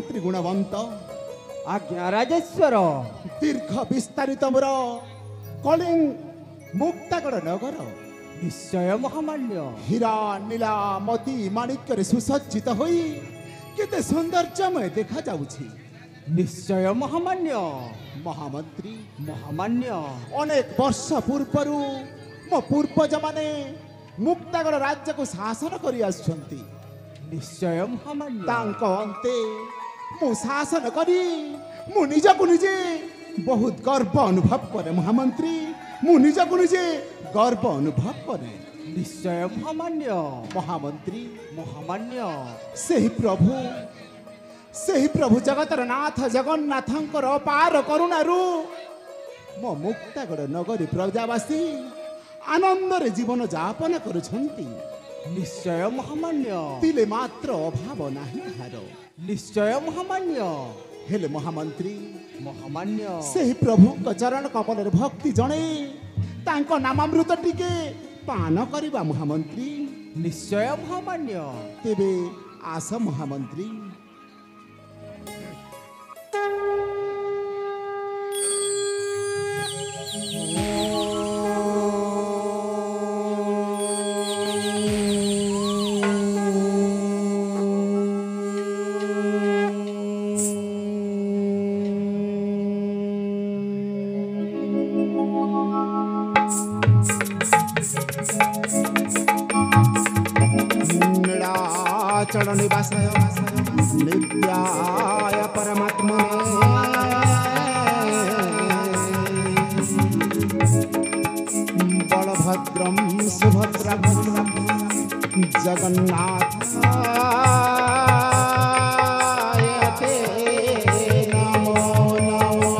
ମହାମନ୍ତ୍ରୀ ଗୁଣବନ୍ତ आज्ञा राजेश्वर ଦୀର୍ଘ ବିସ୍ତାରିତ ମୋର କଳିଙ୍ଗ ମୁକ୍ତାଗଡ଼ ନଗର निश्चय महामान्य ହୀରା ନୀଳା ମୋତି ମାଣିକ୍ୟରେ ସୁସଜ୍ଜିତ ହୋଇ କେତେ ସୌନ୍ଦର୍ଯ୍ୟମୟ ଦେଖାଯାଉଛି। निश्चय महामान्य ମହାମନ୍ତ୍ରୀ महामान्य ଅନେକ ବର୍ଷ ପୂର୍ବରୁ ମୋ ପୂର୍ବଜମାନେ ମୁକ୍ତାଗଡ଼ ରାଜ୍ୟକୁ ଶାସନ କରି ଆସୁଛନ୍ତି। निश्चय महामान्य ତାଙ୍କ ଅନ୍ତେ ମୁଁ ଶାସନ କରି ମୁଁ ନିଜକୁ ନିଜେ ବହୁତ ଗର୍ବ ଅନୁଭବ କରେ। ମହାମନ୍ତ୍ରୀ ମୁଁ ନିଜକୁ ନିଜେ ଗର୍ବ ଅନୁଭବ କରେ। निश्चय महामान्य ମହାମନ୍ତ୍ରୀ महामान्य ସେହି ପ୍ରଭୁ ଜଗତର ନାଥ ଜଗନ୍ନାଥଙ୍କର ଅପାର କରୁଣାରୁ ମୋ ମୁକ୍ତାଗଡ଼ ନଗରୀ ପ୍ରଜାବାସୀ ଆନନ୍ଦରେ ଜୀବନ ଯାପନ କରୁଛନ୍ତି। निश्चय महामान्य ତିଳେ ମାତ୍ର ଅଭାବ ନାହିଁ ଏହାର। निश्चय महामान्य ହେଲେ ମହାମନ୍ତ୍ରୀ महामान्य ସେହି ପ୍ରଭୁଙ୍କ ଚରଣ କମଳରେ ଭକ୍ତି ଜଣେଇ ତାଙ୍କ ନାମାମୃତ ଟିକେ ପାନ କରିବା ମହାମନ୍ତ୍ରୀ। निश्चय महामान्य ତେବେ ଆସ ମହାମନ୍ତ୍ରୀ। चरण निवासाय नित्याय परमात्मने बलभद्रं सुभद्रं जगन्नाथाय ते नमो नमः।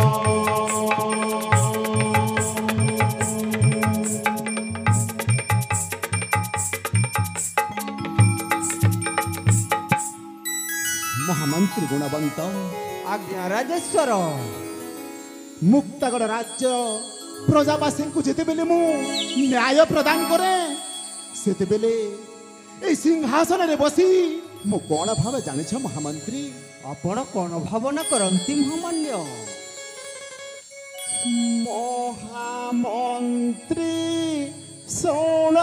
ମହାମନ୍ତ୍ରୀ ଗୁଣବନ୍ତ आज्ञा राजेश्वर ମୁକ୍ତାଗଡ଼ ରାଜ୍ୟ ପ୍ରଜାବାସୀଙ୍କୁ ଯେତେବେଳେ ମୁଁ ନ୍ୟାୟ ପ୍ରଦାନ କରେ ସେତେବେଳେ এই ସିଂହାସନରେ ବସି ମୁଁ କ'ଣ ଭାବେ ଜାଣିଛ ମହାମନ୍ତ୍ରୀ? आपण कौन भावना करती महामान्य ମହାମନ୍ତ୍ରୀ ଶୁଣ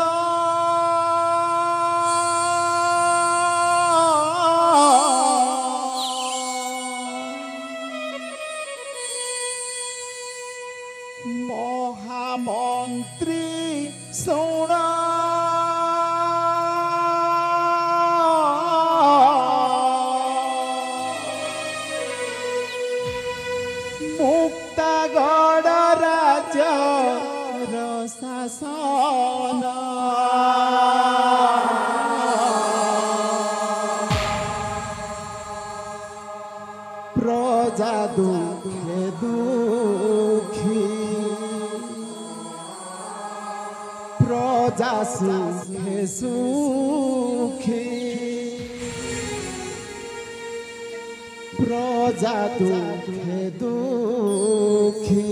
ମହାମନ୍ତ୍ରୀ ଶୁଣ ମୁକ୍ତାଗଡ଼ ରାଜ୍ୟର ଶାସନ ପ୍ରଜା ଦୁଃଖେ ଦୁଃଖୀ প্রজা সুখে সুখী প্রজা দুঃখে দুঃখী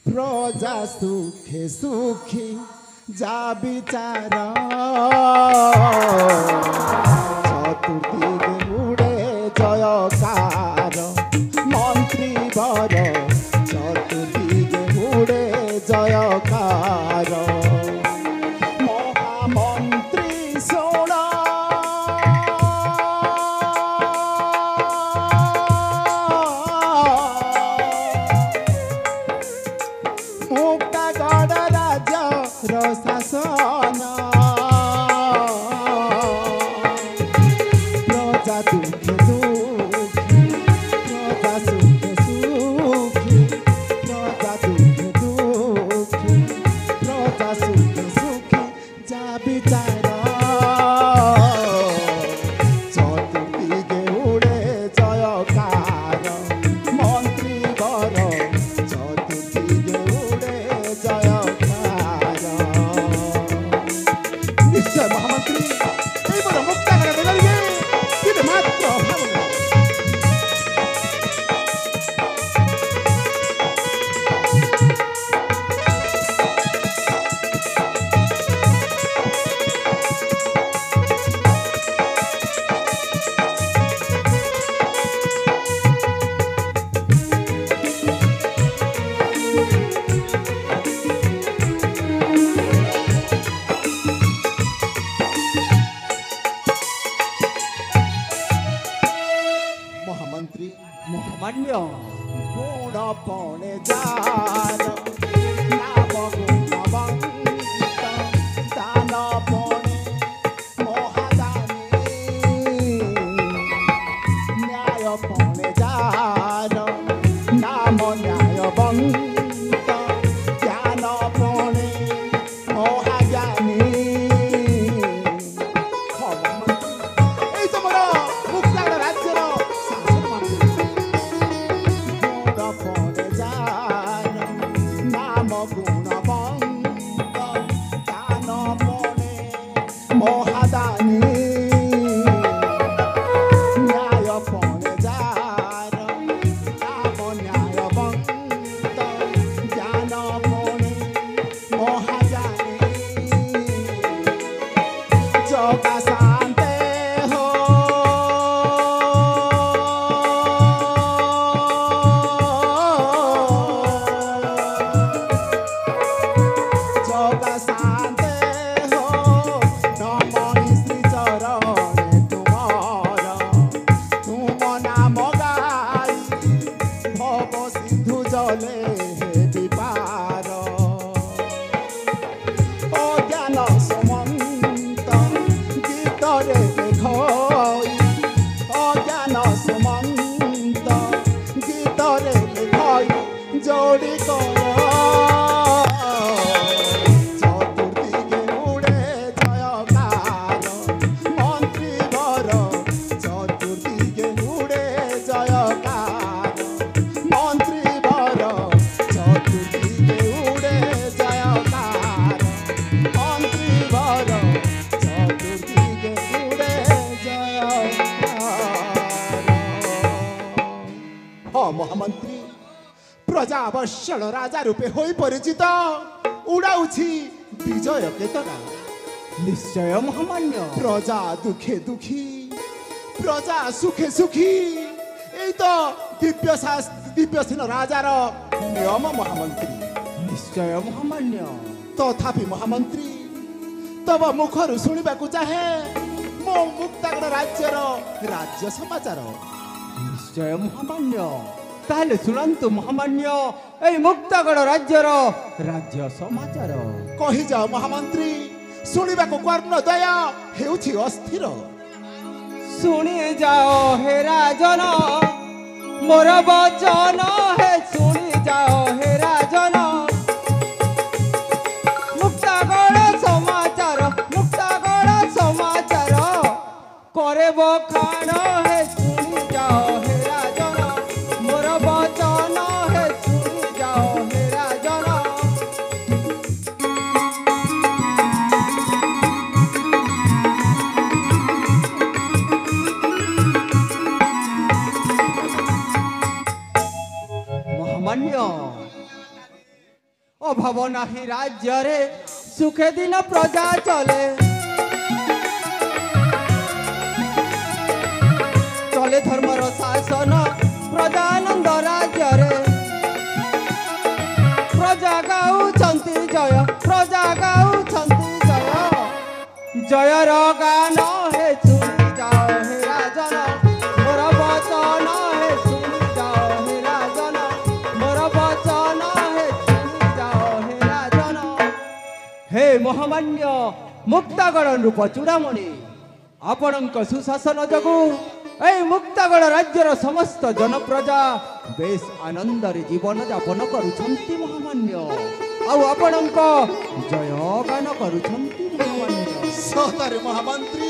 প্রজা সুখে সুখী যা বিচার চতুর্দিকে উড়ে জয়কার মন্ত্রী বর চতুর্দিকে উড়ে জয়কার মহামন্ত্রী শোণ মুক্তাগড় রাজ্যর শাসন প্রজা দুঃখে দুঃখী প্রজা সুখে সুখী প্রজা দুঃখে দুঃখী প্রজা সুখে সুখী যা বিচার চতুর্দিকে উড়ে জয়কার মন্ত্রী বর চতুর্দিকে উড়ে জয়কার নিশ্চয় মহামন্ত্রী এইবার মুক্তাগড় নগরীকে কিন্তু মাত্র অভাব নাই। ମହାମାନ୍ୟ ଗୁଣ ପଣେ ଯାର ନାମ ଗୁଣବନ୍ତ ଦାନ ପଣେ ମହାଦାନୀ ନ୍ୟାୟ ପଣେ ଯାର ନାମ ନ୍ୟାୟବନ୍ତ ଜ୍ଞାନ ପଣେ ମହାଜ୍ଞାନୀ এই তোমার মুক্তাগড় রাজ্যের শাসন মন্ত্রী গুণ পণে যার নাম গুণবন্ত দান পণে মহাদানী ন্যায় পণে যার নাম ন্যায়বন্ত জ্ঞান পণে মহাজ্ঞানী জগা শান্তে হো জগা শান্তে হো নমঃ শ্রী চরণে তুমর তুম নাম গাই ভব সিন্ধু জলে বিপার অজ্ঞান সমন্ত গীতরে লেখই অজ্ঞান সমন্ত গীতরে লেখই যোড়ি কর চতুর্দিকে উড়ে জয়কার মন্ত্রী বর চতুর্দিকে উড়ে জয়কার মন্ত্রী বর চতুর্দিকে উড়ে জয়কার মন্ত্রী বর চতুর্দিকে উড়ে জয়কার হ মহামন্ত্রী প্রজা বৎসল রাজা রূপে হয়ে পরিচিত উড়াউছি বিজয় কেতনা ନିଶ୍ଚୟ ମହାମାନ୍ୟ প্রজা দুঃখে দুঃখী প্রজা সুখে সুখী এই তো দিব্যসীন রাজার নিয়ম মহামন্ত্রী ନିଶ୍ଚୟ ମହାମାନ୍ୟ তথাপি মহামন্ত্রী তব মুখରୁ শুଣିବାକୁ ଚାହେଁ ମୋ ମୁକ୍ତାଗଡ଼ ରାଜ୍ୟର ରାଜ୍ୟ ସମାଚାର ନିଶ୍ଚୟ ମହାମାନ୍ୟ ତାହେଲେ ଶୁଣନ୍ତୁ ମହାମାନ୍ୟ ଏଇ ମୁକ୍ତାଗଡ଼ ରାଜ୍ୟର ରାଜ୍ୟ ସମାଚାର କହିଯାଅ ମହାମନ୍ତ୍ରୀ ଶୁଣିବାକୁ କର୍ଣ୍ଣଦୟ ହେଉଛି ଅସ୍ଥିର ଶୁଣି ଯାଅ ହେ ରାଜନ ମୋର ବଚନ ହେ ଶୁଣି ଯାଅ ହେ ରାଜନ ମୁକ୍ତାଗଡ଼ ସମାଚାର କରେ ବଖାଣ ହେ ଶୁଣି ଯାଅ ହେ ରାଜନ ମୋର ବଚନ ହେ ଶୁଣି ଯାଅ ହେ ରାଜନ ମହାମାନ୍ୟ ଅଭାବ ନାହିଁ ରାଜ୍ୟରେ ସୁଖେ ଦିନ ପ୍ରଜା ଚଲେ চলে ধর্মর শাসন প্রজানন্দ রাজ্যরে প্রজা গাউছন্তি জয় জয়র গান হে শুনি যাও হে রাজন মোর বচন হে শুনি যাও হে রাজন মোর বচন হে শুনি যাও হে রাজন হে মহামান্য মুক্তাগড় নৃপ চূড়ামণি ଆପଣଙ୍କ ସୁଶାସନ ଯୋଗୁଁ এই মুক্তাগড় রাজ্যর সমস্ত জনপ্রজা বেশ আনন্দরে জীবন যাপন করুছন্তি মহামান্য ଆଉ ଆପଣଙ୍କ ଜୟ ଗାନ କରୁଛନ୍ତି ମହାମାନ୍ୟ ସତରେ ମହାମନ୍ତ୍ରୀ